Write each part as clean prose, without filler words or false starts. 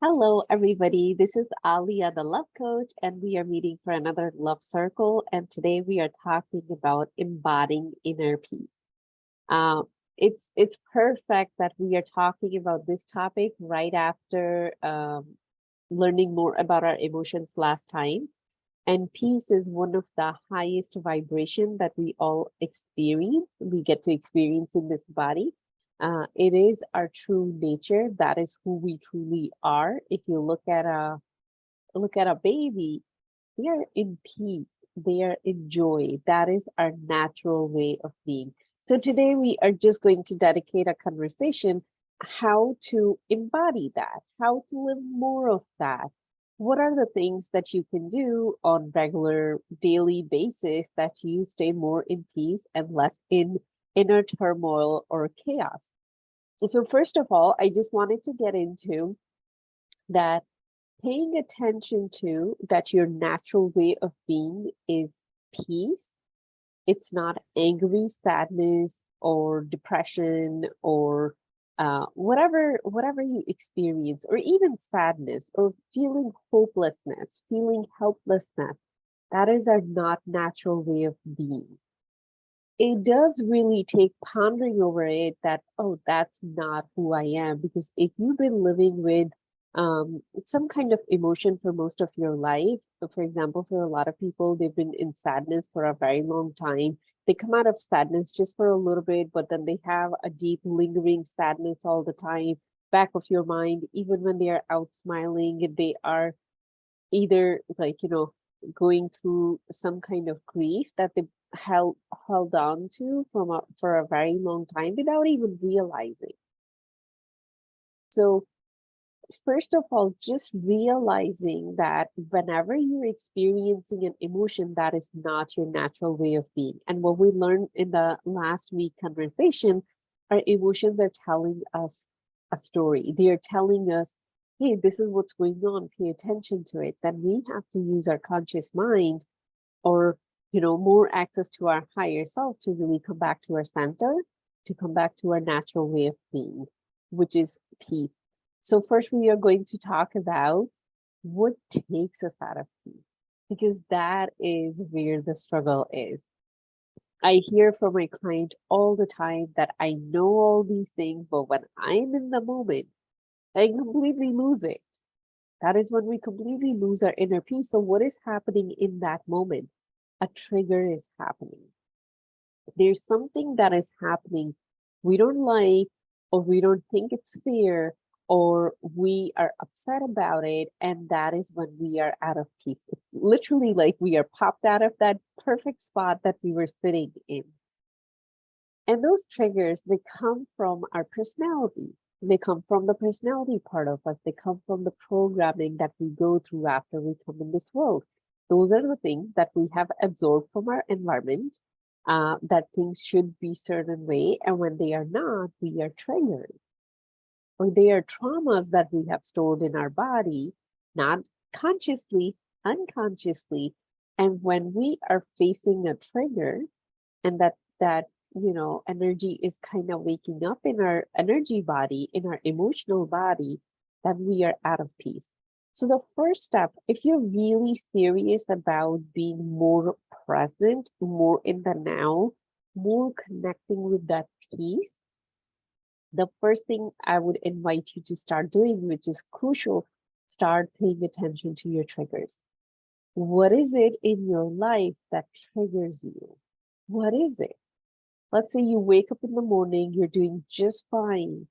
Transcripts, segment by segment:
Hello, everybody. This is Alia, the love coach, and we are meeting for another love circle. And today we are talking about embodying inner peace. Um, it's perfect that we are talking about this topic right after learning more about our emotions last time. And peace is one of the highest vibration that we all experience. We get to experience in this body. It is our true nature. That is who we truly are. If you look at a baby, they are in peace. They are in joy. That is our natural way of being. So today we are just going to dedicate a conversation how to embody that, how to live more of that. What are the things that you can do on regular daily basis that you stay more in peace and less in inner turmoil or chaos? So first of all, I just wanted to get into that paying attention to that your natural way of being is peace. It's not angry sadness or depression or whatever you experience, or even sadness or feeling hopelessness, feeling helplessness. That is our not natural way of being. It does really take pondering over it that, oh, that's not who I am. Because if you've been living with some kind of emotion for most of your life, so for example, for a lot of people, they've been in sadness for a very long time. They come out of sadness just for a little bit, but then they have a deep, lingering sadness all the time, back of your mind. Even when they are out smiling, they are either going through some kind of grief that they held on to for a very long time without even realizing. So first of all, just realizing that whenever you're experiencing an emotion, that is not your natural way of being. And what we learned in the last week conversation, our emotions are telling us a story. They are telling us, hey, this is what's going on, pay attention to it. Then we have to use our conscious mind, or more access to our higher self, to really come back to our center, to come back to our natural way of being, which is peace. So first we are going to talk about what takes us out of peace, because that is where the struggle is. I hear from my client all the time that I know all these things, but when I'm in the moment, I completely lose it. That is when we completely lose our inner peace. So what is happening in that moment? A trigger is happening. There's something that is happening we don't like, or we don't think it's fair, or we are upset about it. And that is when we are out of peace. It's literally like we are popped out of that perfect spot that we were sitting in. And those triggers, they come from our personality. They come from the personality part of us. They come from the programming that we go through after we come in this world. Those are the things that we have absorbed from our environment, that things should be certain way. And when they are not, we are triggered. Or they are traumas that we have stored in our body, not consciously, unconsciously. And when we are facing a trigger, and that energy is kind of waking up in our energy body, in our emotional body, then we are out of peace. So the first step, if you're really serious about being more present, more in the now, more connecting with that peace, the first thing I would invite you to start doing, which is crucial, start paying attention to your triggers. What is it in your life that triggers you? What is it? Let's say you wake up in the morning, you're doing just fine.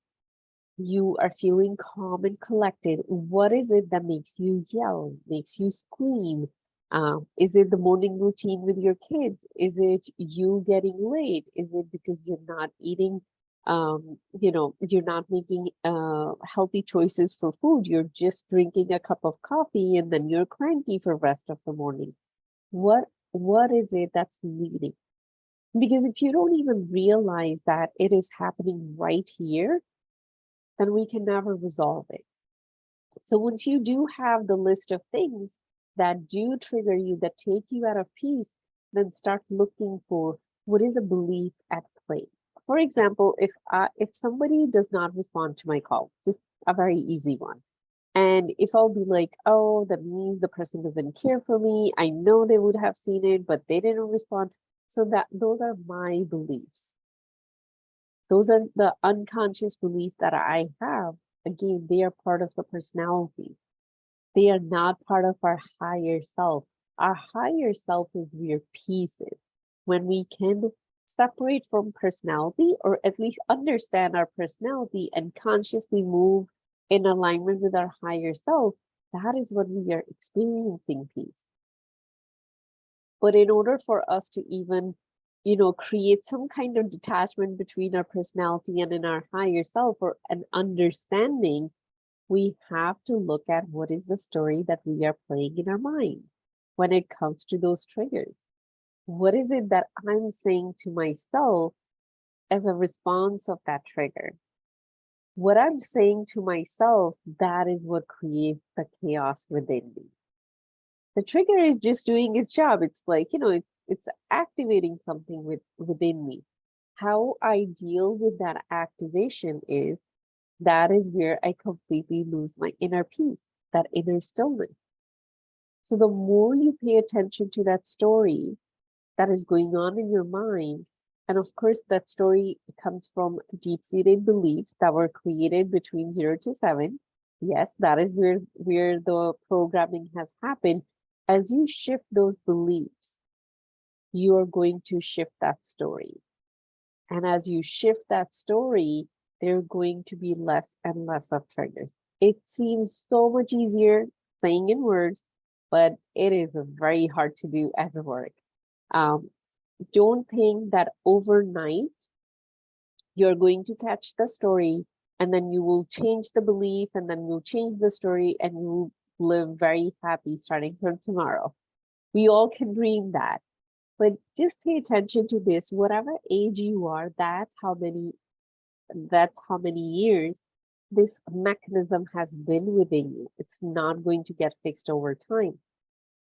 You are feeling calm and collected. What is it that makes you yell, makes you scream? Is it the morning routine with your kids? Is it you getting late? Is it because you're not eating, you're not making healthy choices for food? You're just drinking a cup of coffee and then you're cranky for the rest of the morning. What is it that's leading? Because if you don't even realize that it is happening right here, then we can never resolve it. So once you do have the list of things that do trigger you, that take you out of peace, then start looking for what is a belief at play. For example, if somebody does not respond to my call, just a very easy one, And if I'll be like, oh, that means the person doesn't care for me. I know they would have seen it, but they didn't respond. So that those are my beliefs. Those are the unconscious beliefs that I have. Again, they are part of the personality. They are not part of our higher self. Our higher self is where peace is. When we can separate from personality, or at least understand our personality and consciously move in alignment with our higher self, that is when we are experiencing peace. But in order for us to even, create some kind of detachment between our personality and in our higher self, or an understanding, we have to look at what is the story that we are playing in our mind when it comes to those triggers. What is it that I'm saying to myself as a response of that trigger? What I'm saying to myself, that is what creates the chaos within me. The trigger is just doing its job. It's like, it's activating something within me. How I deal with that activation is, that is where I completely lose my inner peace, that inner stillness. So the more you pay attention to that story that is going on in your mind, and of course, that story comes from deep-seated beliefs that were created between 0 to 7. Yes, that is where the programming has happened. As you shift those beliefs, you are going to shift that story. And as you shift that story, there are going to be less and less of triggers. It seems so much easier saying in words, but it is very hard to do as a work. Don't think that overnight you're going to catch the story and then you will change the belief and then you'll change the story and you'll live very happy starting from tomorrow. We all can dream that. But just pay attention to this. Whatever age you are, that's how many years this mechanism has been within you. It's not going to get fixed over time.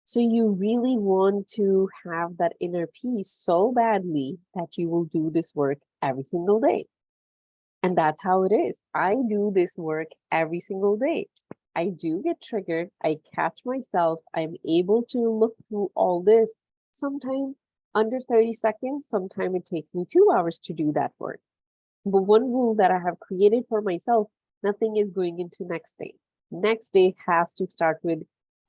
So you really want to have that inner peace so badly that you will do this work every single day. And that's how it is. I do this work every single day. I do get triggered. I catch myself. I'm able to look through all this. Sometimes under 30 seconds, sometimes it takes me 2 hours to do that work. But one rule that I have created for myself, nothing is going into next day. Next day has to start with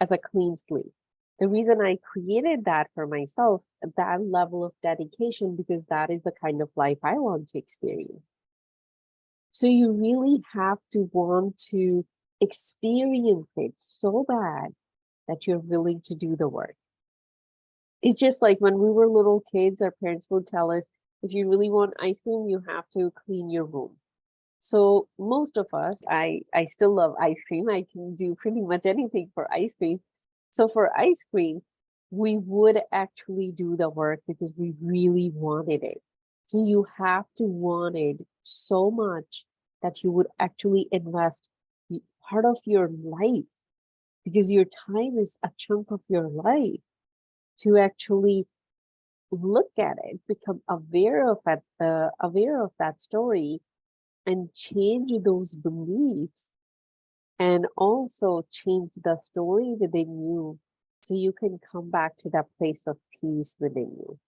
as a clean slate. The reason I created that for myself, that level of dedication, because that is the kind of life I want to experience. So you really have to want to experience it so bad that you're willing to do the work. It's just like when we were little kids, our parents would tell us, if you really want ice cream, you have to clean your room. So most of us, I still love ice cream. I can do pretty much anything for ice cream. So for ice cream, we would actually do the work because we really wanted it. So you have to want it so much that you would actually invest part of your life, because your time is a chunk of your life, to actually look at it, become aware of that story, and change those beliefs, and also change the story within you, so you can come back to that place of peace within you.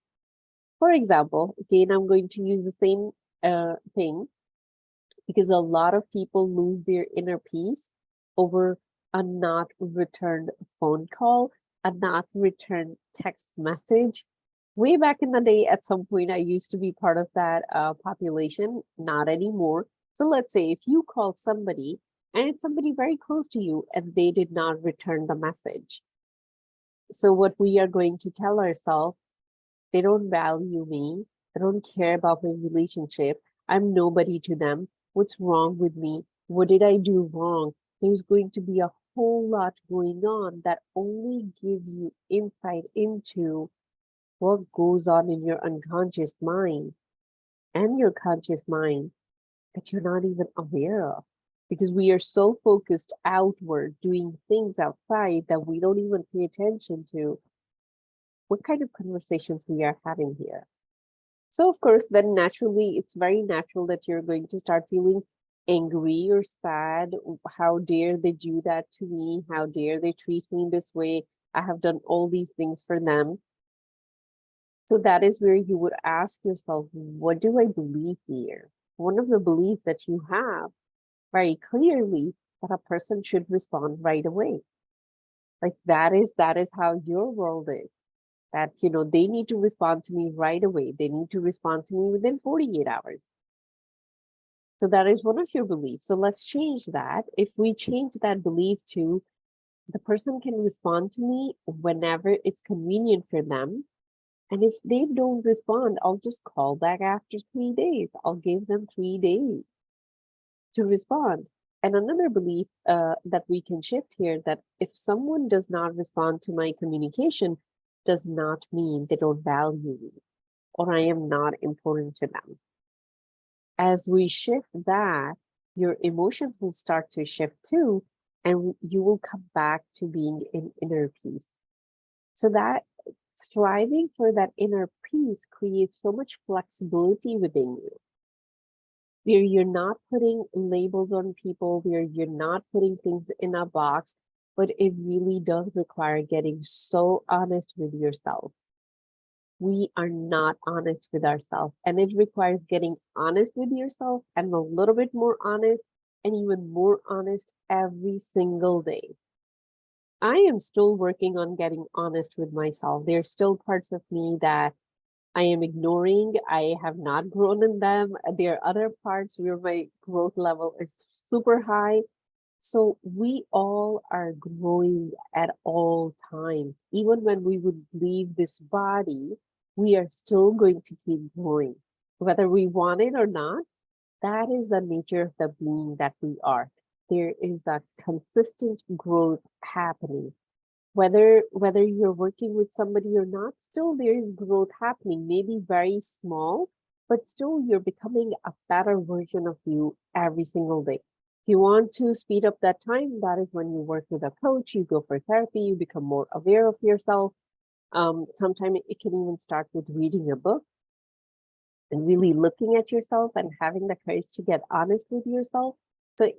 For example, again, I'm going to use the same thing, because a lot of people lose their inner peace over a not returned phone call, a not returned text message. Way back in the day, at some point, I used to be part of that population, not anymore. So let's say if you call somebody and it's somebody very close to you and they did not return the message. So what we are going to tell ourselves, they don't value me. They don't care about my relationship. I'm nobody to them. What's wrong with me? What did I do wrong? There's going to be a whole lot going on that only gives you insight into what goes on in your unconscious mind and your conscious mind that you're not even aware of. Because we are so focused outward, doing things outside, that we don't even pay attention to what kind of conversations we are having here. So of course, then naturally, it's very natural that you're going to start feeling angry or sad. How dare they do that to me? How dare they treat me this way? I have done all these things for them. So that is where you would ask yourself, what do I believe here? One of the beliefs that you have very clearly that a person should respond right away. Like that is how your world is. That, they need to respond to me right away. They need to respond to me within 48 hours. So that is one of your beliefs. So let's change that. If we change that belief to the person can respond to me whenever it's convenient for them. And if they don't respond, I'll just call back after 3 days. I'll give them 3 days to respond. And another belief that we can shift here, that if someone does not respond to my communication, does not mean they don't value me or I am not important to them. As we shift that, your emotions will start to shift too, and you will come back to being in inner peace. So that striving for that inner peace creates so much flexibility within you, where you're not putting labels on people, where you're not putting things in a box, but it really does require getting so honest with yourself. We are not honest with ourselves, and it requires getting honest with yourself and a little bit more honest and even more honest every single day. I am still working on getting honest with myself. There's still parts of me that I am ignoring. I have not grown in them. There are other parts where my growth level is super high. So we all are growing at all times. Even when we would leave this body, we are still going to keep growing. Whether we want it or not, that is the nature of the being that we are. There is a consistent growth happening. Whether you're working with somebody or not, still there is growth happening, maybe very small, but still you're becoming a better version of you every single day. If you want to speed up that time, that is when you work with a coach, you go for therapy, you become more aware of yourself. Sometimes it can even start with reading a book and really looking at yourself and having the courage to get honest with yourself. So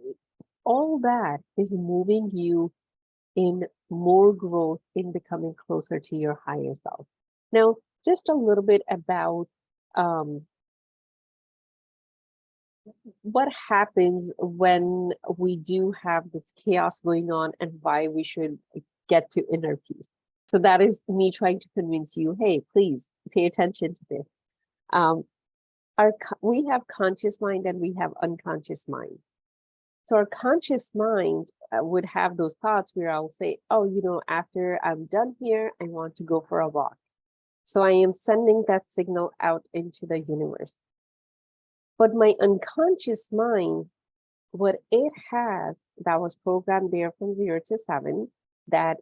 all that is moving you in more growth in becoming closer to your higher self. Now, just a little bit about what happens when we do have this chaos going on and why we should get to inner peace. So that is me trying to convince you, hey, please pay attention to this. Um, we have conscious mind and we have unconscious mind. So our conscious mind would have those thoughts where I'll say, oh, after I'm done here, I want to go for a walk. So I am sending that signal out into the universe. But my unconscious mind, what it has that was programmed there from 0 to 7, that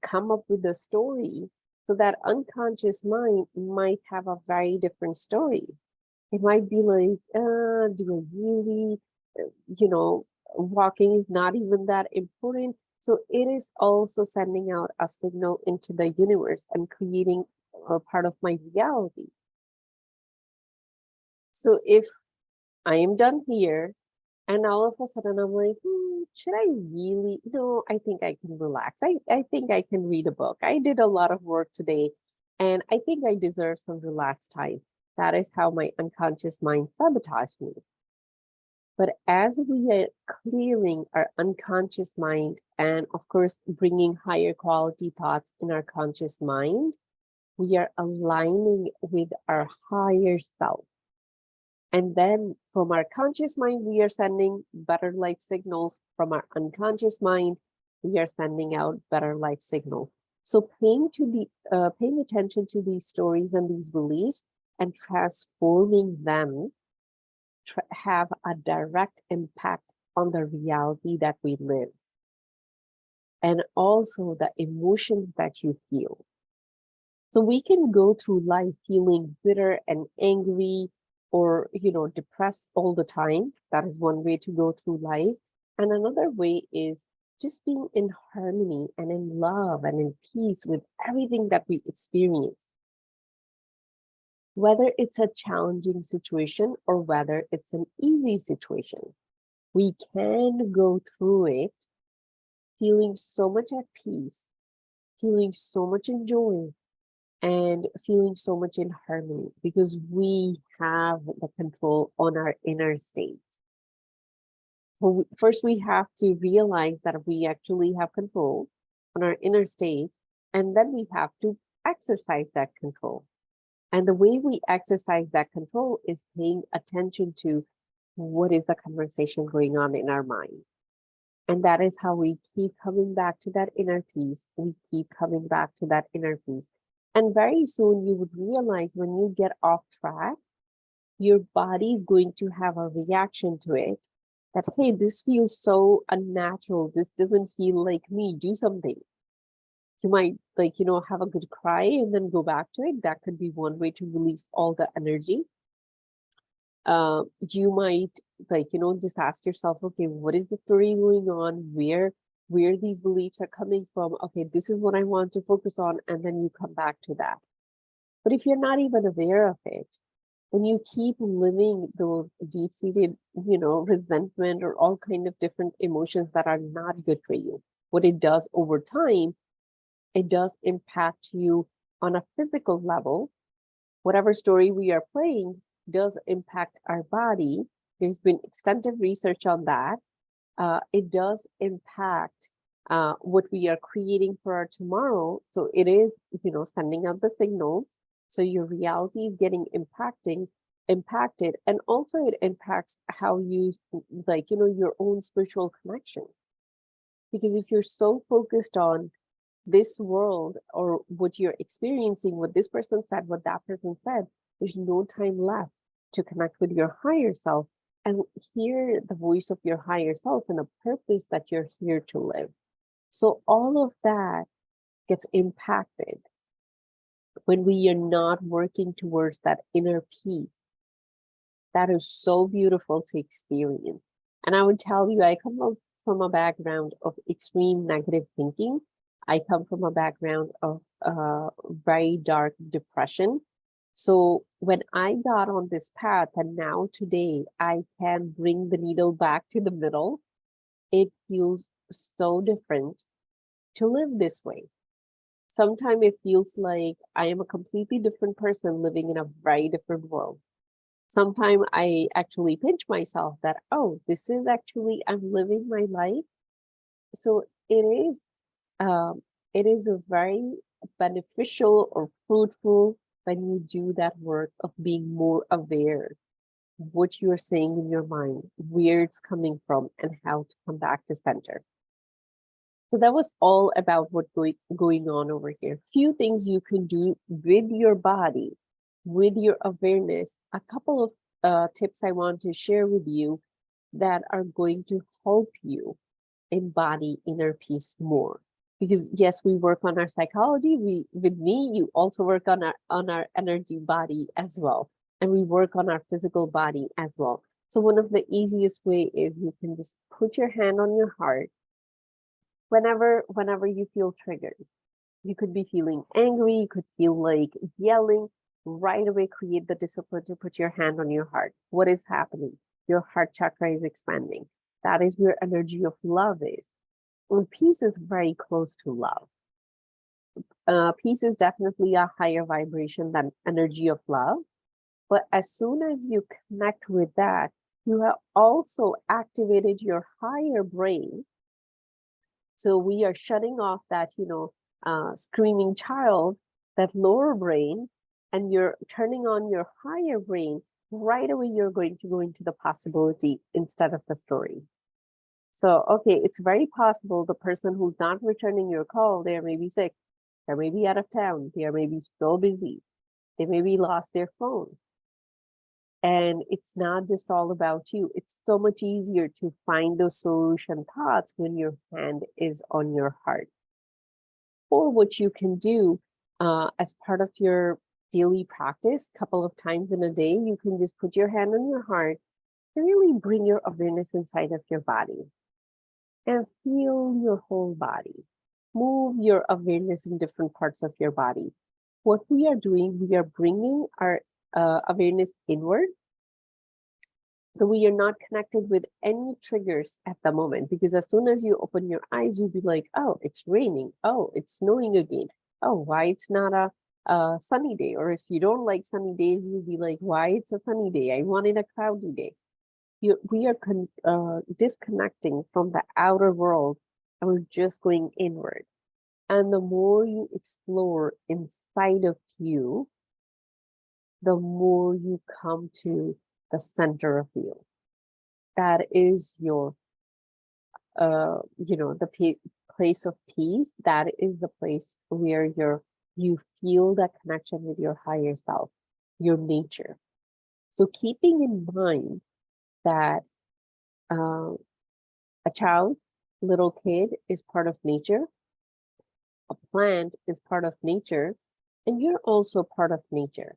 come up with the story. So that unconscious mind might have a very different story. It might be like, do I really, walking is not even that important. So it is also sending out a signal into the universe and creating a part of my reality. So if I am done here and all of a sudden I'm like, should I really? No, I think I can relax. I think I can read a book. I did a lot of work today and I think I deserve some relaxed time. That is how my unconscious mind sabotaged me. But as we are clearing our unconscious mind and, of course, bringing higher quality thoughts in our conscious mind, we are aligning with our higher self. And then from our conscious mind, we are sending better life signals. From our unconscious mind, we are sending out better life signals. So paying attention to these stories and these beliefs and transforming them have a direct impact on the reality that we live and also the emotions that you feel. So we can go through life feeling bitter and angry or, depressed all the time. That is one way to go through life. And another way is just being in harmony and in love and in peace with everything that we experience. Whether it's a challenging situation or whether it's an easy situation, we can go through it feeling so much at peace, feeling so much in joy, and feeling so much in harmony because we have the control on our inner state. Well, first, we have to realize that we actually have control on our inner state, and then we have to exercise that control. And the way we exercise that control is paying attention to what is the conversation going on in our mind. And that is how we keep coming back to that inner peace. We keep coming back to that inner peace. And very soon you would realize when you get off track, your body is going to have a reaction to it that, hey, this feels so unnatural. This doesn't feel like me. Do something. You might have a good cry and then go back to it. That could be one way to release all the energy. You might just ask yourself, okay, what is the story going on? Where these beliefs are coming from? Okay, this is what I want to focus on, and then you come back to that. But if you're not even aware of it, then you keep living those deep-seated, resentment or all kind of different emotions that are not good for you. What it does over time, it does impact you on a physical level. Whatever story we are playing does impact our body. There's been extensive research on that. It does impact what we are creating for our tomorrow. So it is, sending out the signals. So your reality is getting impacted. And also it impacts how you, your own spiritual connection. Because if you're so focused on this world or what you're experiencing, what this person said, what that person said, there's no time left to connect with your higher self and hear the voice of your higher self and the purpose that you're here to live. So all of that gets impacted when we are not working towards that inner peace. That is so beautiful to experience. And I would tell you, I come from a background of extreme negative thinking. I come from a background of very dark depression. So when I got on this path and now today I can bring the needle back to the middle, it feels so different to live this way. Sometimes it feels like I am a completely different person living in a very different world. Sometimes I actually pinch myself that, oh, this is actually, I'm living my life. So it is a very beneficial or fruitful when you do that work of being more aware of what you're saying in your mind, where it's coming from, and how to come back to center. So that was all about what going on over here. Few things you can do with your body, with your awareness. A couple of tips I want to share with you that are going to help you embody inner peace more. Because yes, we work on our psychology. With me, you also work on our energy body as well, and we work on our physical body as well. So one of the easiest way is you can just put your hand on your heart whenever you feel triggered. You could be feeling angry, you could feel like yelling. Right away, create the discipline to put your hand on your heart. What is happening? Your heart chakra is expanding. That is where energy of love is. And peace is very close to love. Peace is definitely a higher vibration than energy of love. But as soon as you connect with that, you have also activated your higher brain. So we are shutting off that, screaming child, that lower brain, and you're turning on your higher brain. Right away, you're going to go into the possibility instead of the story. So, okay, it's very possible the person who's not returning your call, they may be sick, they may be out of town, they may be so busy, they may be lost their phone. And it's not just all about you. It's so much easier to find those solution thoughts when your hand is on your heart. Or what you can do as part of your daily practice, a couple of times in a day, you can just put your hand on your heart and really bring your awareness inside of your body and feel your whole body. Move your awareness in different parts of your body. What we are doing, we are bringing our awareness inward. So we are not connected with any triggers at the moment, because as soon as you open your eyes, you'll be like, oh, it's raining. Oh, it's snowing again. Oh, why it's not a sunny day? Or if you don't like sunny days, you'll be like, why it's a sunny day? I wanted a cloudy day. We are disconnecting from the outer world, and we're just going inward. And the more you explore inside of you, the more you come to the center of you. That is your, the place of peace. That is the place where you feel that connection with your higher self, your nature. So keeping in mind that a child, little kid is part of nature, a plant is part of nature, and you're also part of nature.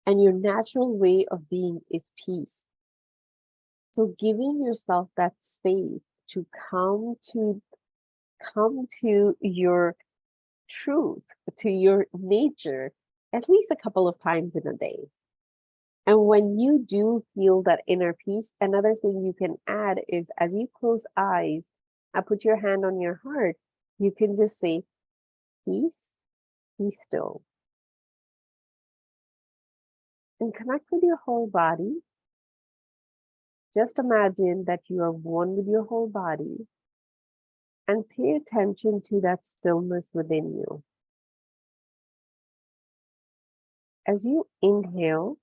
And your natural way of being is peace. So giving yourself that space to come to your truth, to your nature, at least a couple of times in a day. And when you do feel that inner peace, another thing you can add is, as you close eyes and put your hand on your heart, you can just say, peace, be still. And connect with your whole body. Just imagine that you are one with your whole body, and pay attention to that stillness within you. As you inhale,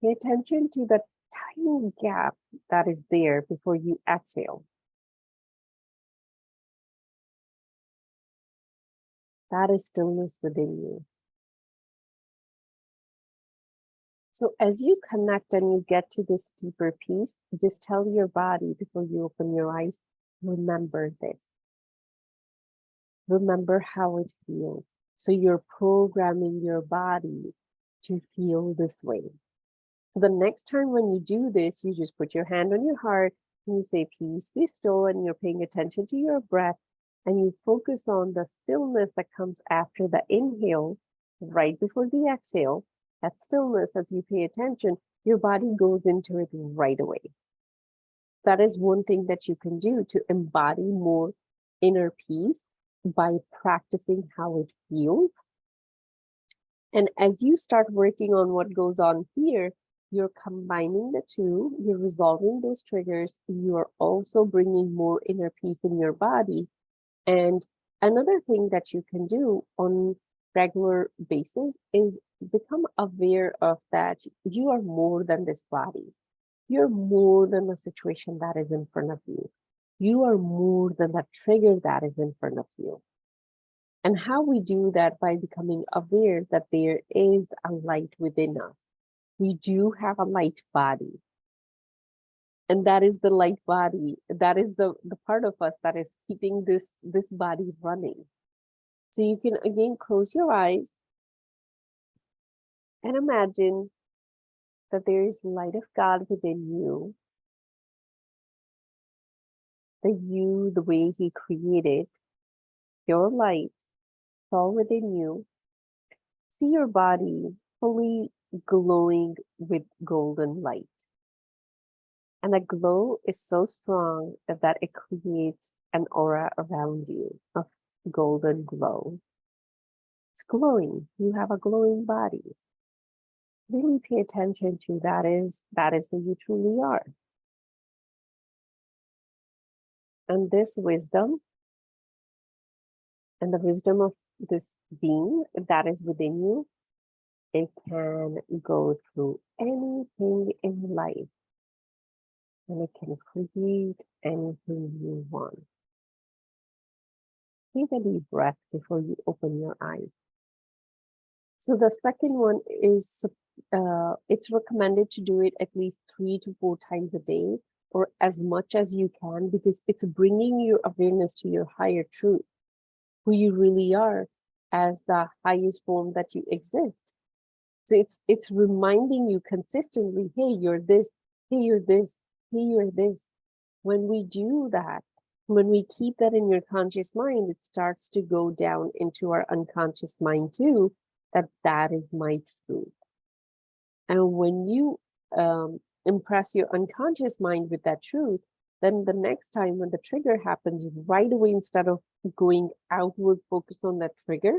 pay attention to the tiny gap that is there before you exhale. That is stillness within you. So as you connect and you get to this deeper peace, just tell your body before you open your eyes, remember this. Remember how it feels. So you're programming your body to feel this way. So the next time when you do this, you just put your hand on your heart and you say, peace, be still, and you're paying attention to your breath, and you focus on the stillness that comes after the inhale, right before the exhale. That stillness, as you pay attention, your body goes into it right away. That is one thing that you can do to embody more inner peace, by practicing how it feels. And as you start working on what goes on here, you're combining the two, you're resolving those triggers, you're also bringing more inner peace in your body. And another thing that you can do on regular basis is become aware of that you are more than this body. You're more than the situation that is in front of you. You are more than the trigger that is in front of you. And how we do that by becoming aware that there is a light within us. We do have a light body. And that is the light body. That is the part of us that is keeping this body running. So you can again close your eyes and imagine that there is light of God within you. That you, the way He created, your light, all within you. See your body fully glowing with golden light. And the glow is so strong that it creates an aura around you of golden glow. It's glowing. You have a glowing body. Really pay attention to that is who you truly are. And this wisdom and the wisdom of this being that is within you, it can go through anything in life, and it can create anything you want. Take a deep breath before you open your eyes. So the second one is, it's recommended to do it at least 3 to 4 times a day, or as much as you can, because it's bringing your awareness to your higher truth, who you really are as the highest form that you exist. So it's reminding you consistently, hey, you're this, hey, you're this, hey, you're this. When we do that, when we keep that in your conscious mind, it starts to go down into our unconscious mind too. that that is my truth. And when you impress your unconscious mind with that truth, then the next time when the trigger happens, right away, instead of going outward, focus on that trigger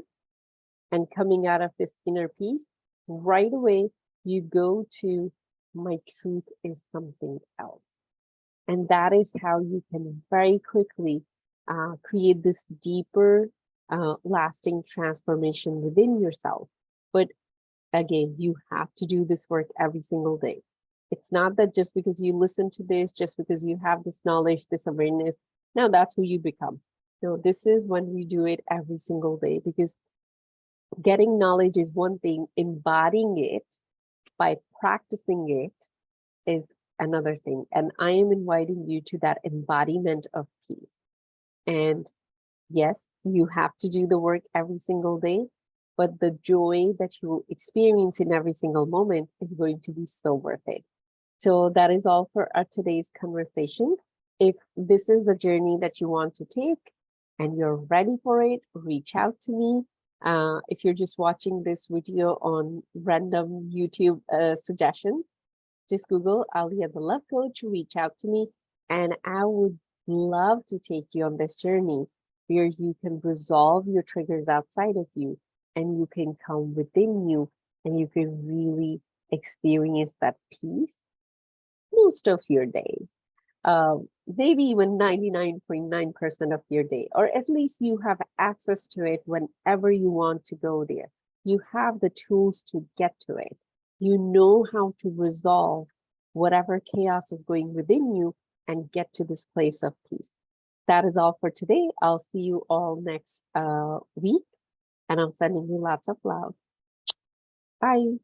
and coming out of this inner peace, right away, you go to my truth is something else. And that is how you can very quickly create this deeper, lasting transformation within yourself. But again, you have to do this work every single day. It's not that just because you listen to this, just because you have this knowledge, this awareness, now that's who you become. No, this is when we do it every single day, because getting knowledge is one thing, embodying it by practicing it is another thing. And I am inviting you to that embodiment of peace. And yes, you have to do the work every single day, but the joy that you experience in every single moment is going to be so worth it. So that is all for our today's conversation. If this is the journey that you want to take and you're ready for it, reach out to me. If you're just watching this video on random YouTube suggestions, just Google Alia the Love Coach, reach out to me, and I would love to take you on this journey where you can resolve your triggers outside of you and you can come within you and you can really experience that peace most of your day. Maybe even 99.9% of your day, or at least you have access to it whenever you want to go there. You have the tools to get to it. You know how to resolve whatever chaos is going within you and get to this place of peace. That is all for today. I'll see you all next week, and I'm sending you lots of love. Bye.